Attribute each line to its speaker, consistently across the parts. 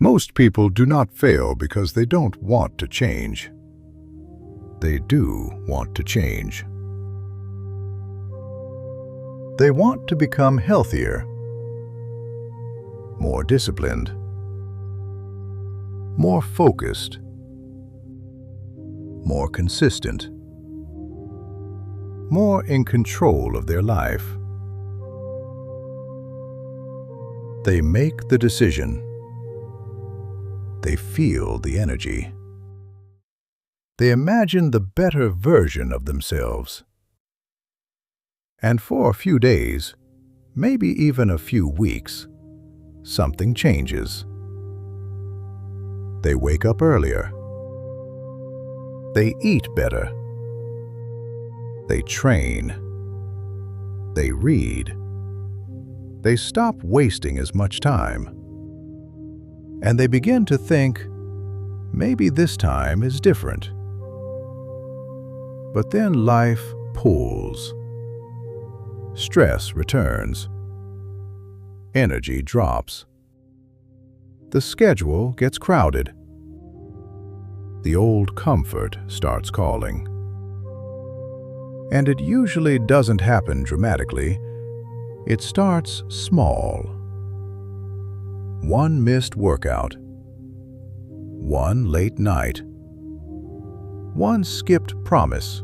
Speaker 1: Most people do not fail because they don't want to change. They do want to change. They want to become healthier, more disciplined, more focused, more consistent, more in control of their life. They make the decision. They feel the energy. They imagine the better version of themselves. And for a few days, maybe even a few weeks, something changes. They wake up earlier. They eat better. They train. They read. They stop wasting as much time. And they begin to think, maybe this time is different. But then life pulls. Stress returns. Energy drops. The schedule gets crowded. The old comfort starts calling. And it usually doesn't happen dramatically. It starts small. One missed workout. One late night. One skipped promise.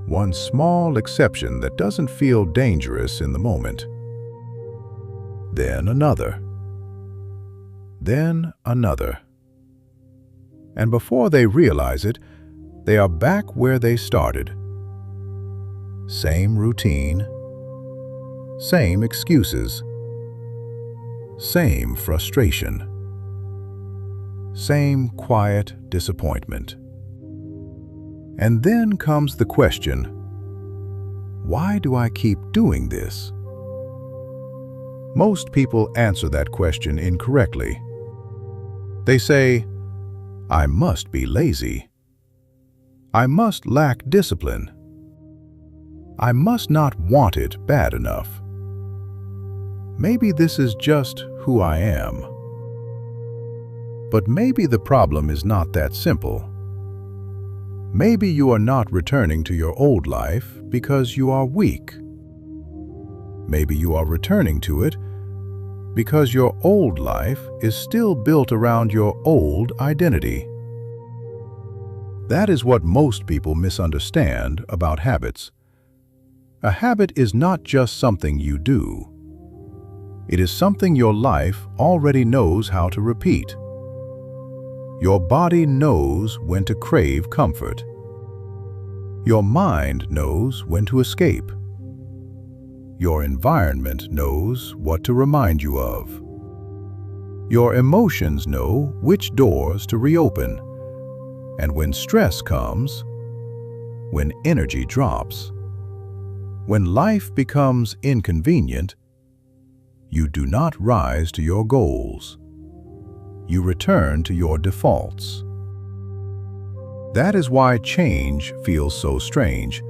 Speaker 1: One small exception that doesn't feel dangerous in the moment. Then another. Then another. And before they realize it, they are back where they started. Same routine. Same excuses. Same frustration. Same quiet disappointment. And then comes the question, why do I keep doing this? Most people answer that question incorrectly. They say, I must be lazy. I must lack discipline. I must not want it bad enough. Maybe this is just who I am. But maybe the problem is not that simple. Maybe you are not returning to your old life because you are weak. Maybe you are returning to it because your old life is still built around your old identity. That is what most people misunderstand about habits. A habit is not just something you do. It is something your life already knows how to repeat. Your body knows when to crave comfort. Your mind knows when to escape. Your environment knows what to remind you of. Your emotions know which doors to reopen. And when stress comes, when energy drops, when life becomes inconvenient, you do not rise to your goals. You return to your defaults. That is why change feels so strange.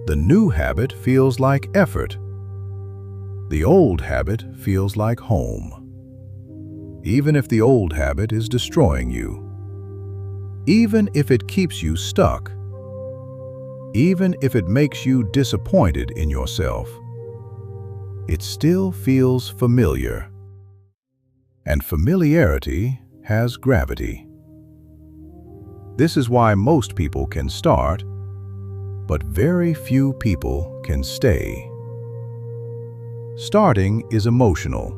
Speaker 1: The new habit feels like effort. The old habit feels like home. Even if the old habit is destroying you. Even if it keeps you stuck. Even if it makes you disappointed in yourself. It still feels familiar. And familiarity has gravity. This is why most people can start, but very few people can stay. Starting is emotional.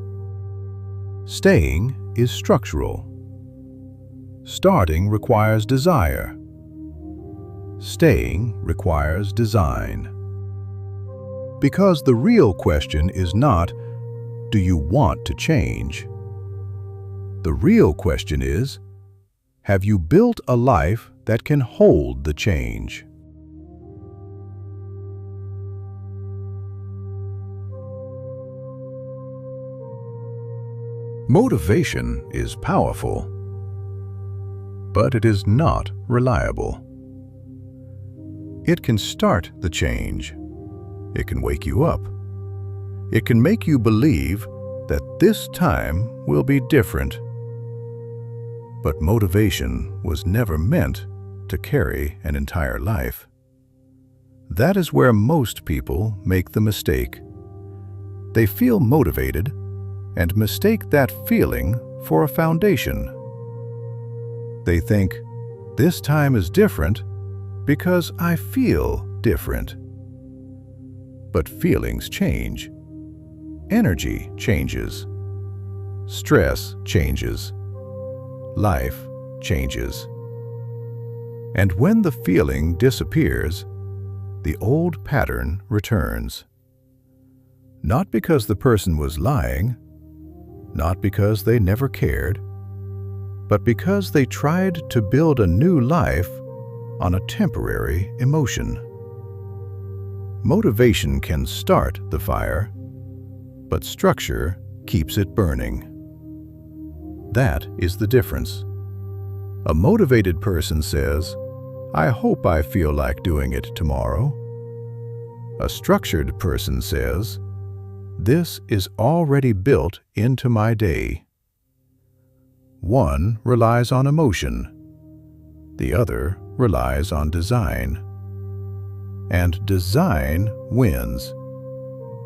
Speaker 1: Staying is structural. Starting requires desire. Staying requires design. Because the real question is not, do you want to change? The real question is, have you built a life that can hold the change? Motivation is powerful, but it is not reliable. It can start the change. It can wake you up. It can make you believe that this time will be different. But motivation was never meant to carry an entire life. That is where most people make the mistake. They feel motivated and mistake that feeling for a foundation. They think, this time is different because I feel different. But feelings change. Energy changes. Stress changes. Life changes. And when the feeling disappears, the old pattern returns. Not because the person was lying, not because they never cared, but because they tried to build a new life on a temporary emotion. Motivation can start the fire, but structure keeps it burning. That is the difference. A motivated person says, I hope I feel like doing it tomorrow. A structured person says, this is already built into my day. One relies on emotion. The other relies on design. And design wins,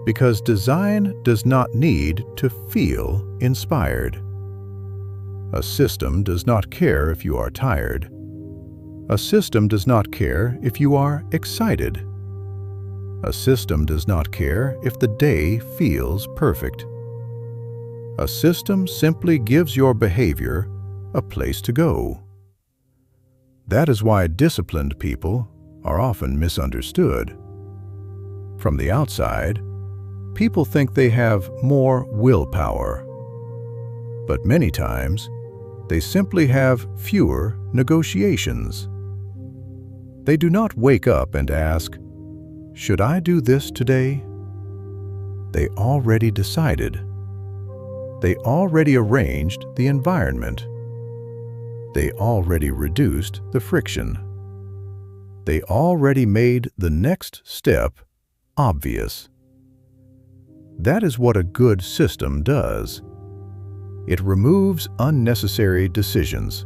Speaker 1: because design does not need to feel inspired. A system does not care if you are tired. A system does not care if you are excited. A system does not care if the day feels perfect. A system simply gives your behavior a place to go. That is why disciplined people are often misunderstood. From the outside, people think they have more willpower. But many times, they simply have fewer negotiations. They do not wake up and ask, should I do this today? They already decided. They already arranged the environment. They already reduced the friction. They already made the next step obvious. That is what a good system does. It removes unnecessary decisions.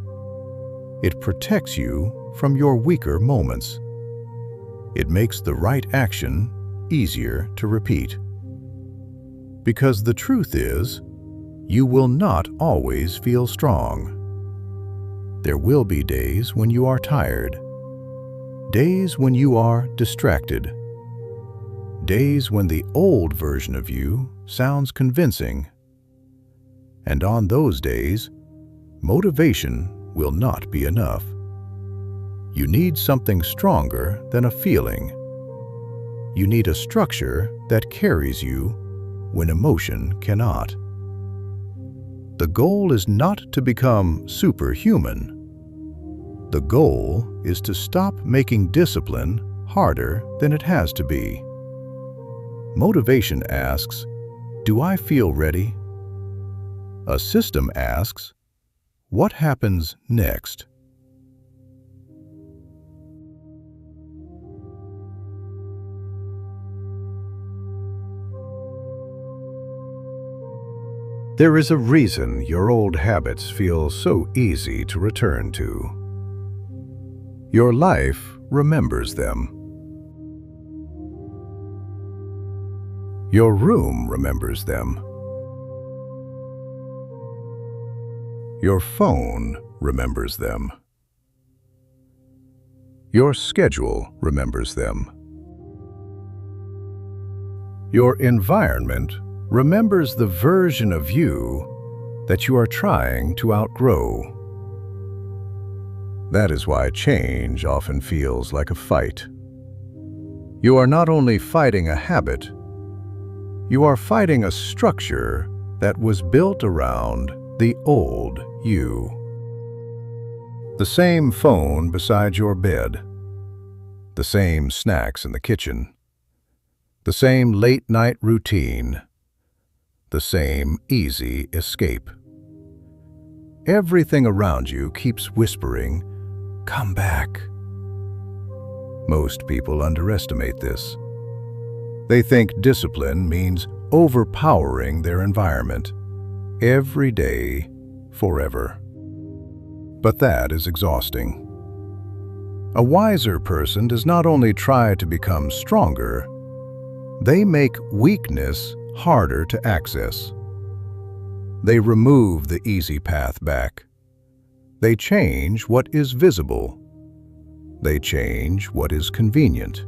Speaker 1: It protects you from your weaker moments. It makes the right action easier to repeat. Because the truth is, you will not always feel strong. There will be days when you are tired, days when you are distracted, days when the old version of you sounds convincing. And on those days, motivation will not be enough. You need something stronger than a feeling. You need a structure that carries you when emotion cannot. The goal is not to become superhuman. The goal is to stop making discipline harder than it has to be. Motivation asks, do I feel ready? A system asks, what happens next? There is a reason your old habits feel so easy to return to. Your life remembers them. Your room remembers them. Your phone remembers them. Your schedule remembers them. Your environment remembers the version of you that you are trying to outgrow. That is why change often feels like a fight. You are not only fighting a habit, you are fighting a structure that was built around the old you. The same phone beside your bed, the same snacks in the kitchen, the same late-night routine, the same easy escape. Everything around you keeps whispering, "Come back." Most people underestimate this. They think discipline means overpowering their environment, every day, forever. But that is exhausting. A wiser person does not only try to become stronger, they make weakness harder to access. They remove the easy path back. They change what is visible. They change what is convenient.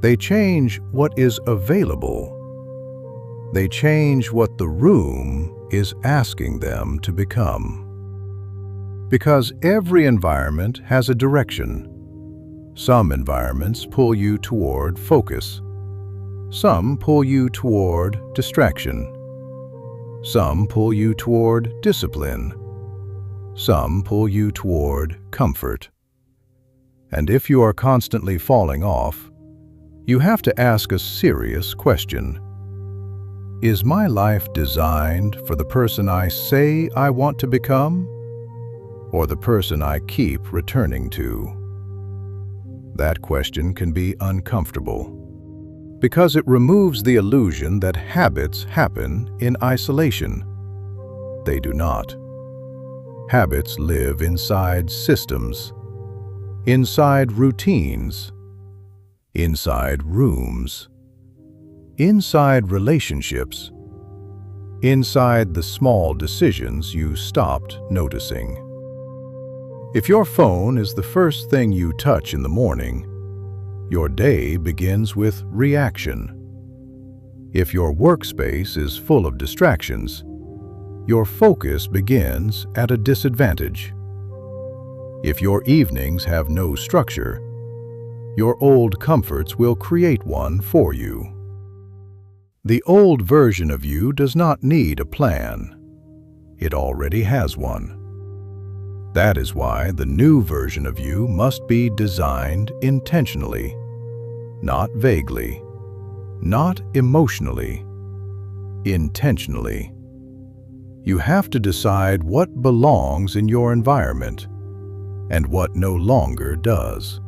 Speaker 1: They change what is available. They change what the room is asking them to become. Because every environment has a direction. Some environments pull you toward focus. Some pull you toward distraction. Some pull you toward discipline. Some pull you toward comfort. And if you are constantly falling off, you have to ask a serious question. Is my life designed for the person I say I want to become, or the person I keep returning to? That question can be uncomfortable, because it removes the illusion that habits happen in isolation. They do not. Habits live inside systems, inside routines, inside rooms, inside relationships, inside the small decisions you stopped noticing. If your phone is the first thing you touch in the morning, your day begins with reaction. If your workspace is full of distractions, your focus begins at a disadvantage. If your evenings have no structure, your old comforts will create one for you. The old version of you does not need a plan. It already has one. That is why the new version of you must be designed intentionally, not vaguely, not emotionally, intentionally. You have to decide what belongs in your environment and what no longer does.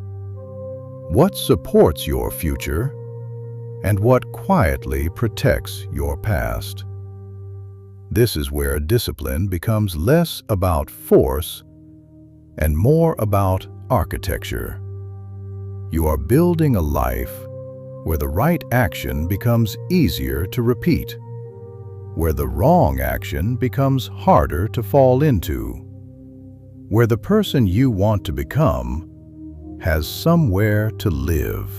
Speaker 1: What supports your future and what quietly protects your past. This is where discipline becomes less about force and more about architecture. You are building a life where the right action becomes easier to repeat, where the wrong action becomes harder to fall into, where the person you want to become has somewhere to live.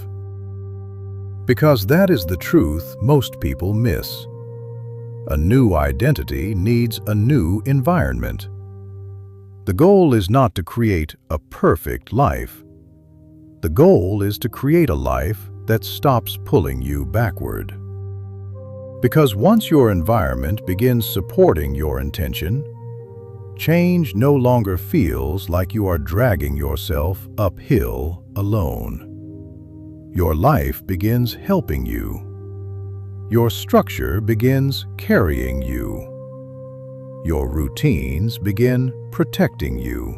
Speaker 1: Because that is the truth most people miss. A new identity needs a new environment. The goal is not to create a perfect life. The goal is to create a life that stops pulling you backward. Because once your environment begins supporting your intention, change no longer feels like you are dragging yourself uphill alone. Your life begins helping you. Your structure begins carrying you. Your routines begin protecting you.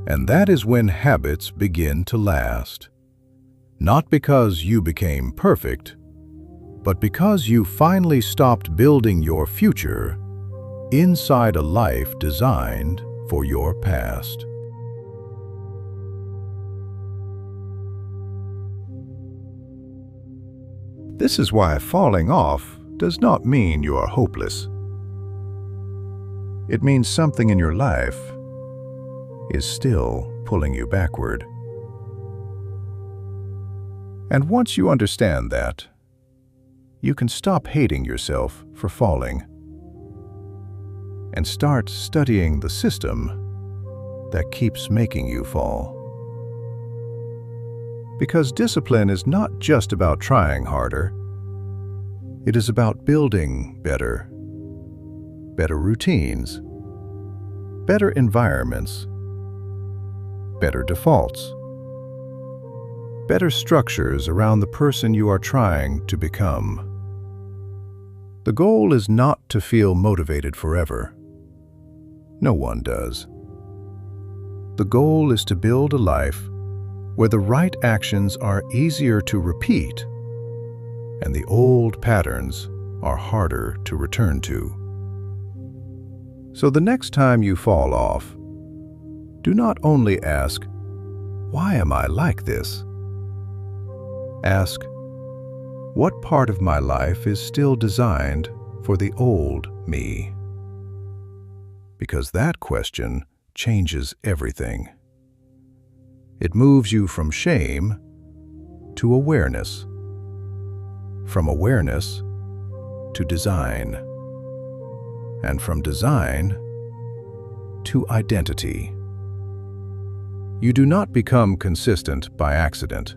Speaker 1: And that is when habits begin to last. Not because you became perfect, but because you finally stopped building your future inside a life designed for your past. This is why falling off does not mean you are hopeless. It means something in your life is still pulling you backward. And once you understand that, you can stop hating yourself for falling and start studying the system that keeps making you fall. Because discipline is not just about trying harder. It is about building better routines, better environments, better defaults, better structures around the person you are trying to become. The goal is not to feel motivated forever. No one does. The goal is to build a life where the right actions are easier to repeat and the old patterns are harder to return to. So the next time you fall off, do not only ask, "Why am I like this?" Ask, "What part of my life is still designed for the old me?" Because that question changes everything. It moves you from shame to awareness, from awareness to design, and from design to identity. You do not become consistent by accident.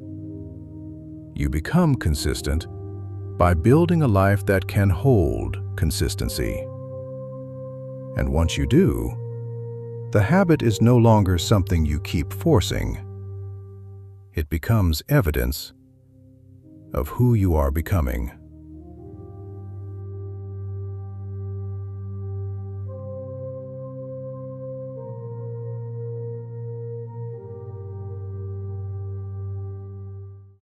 Speaker 1: You become consistent by building a life that can hold consistency. And once you do, the habit is no longer something you keep forcing. It becomes evidence of who you are becoming.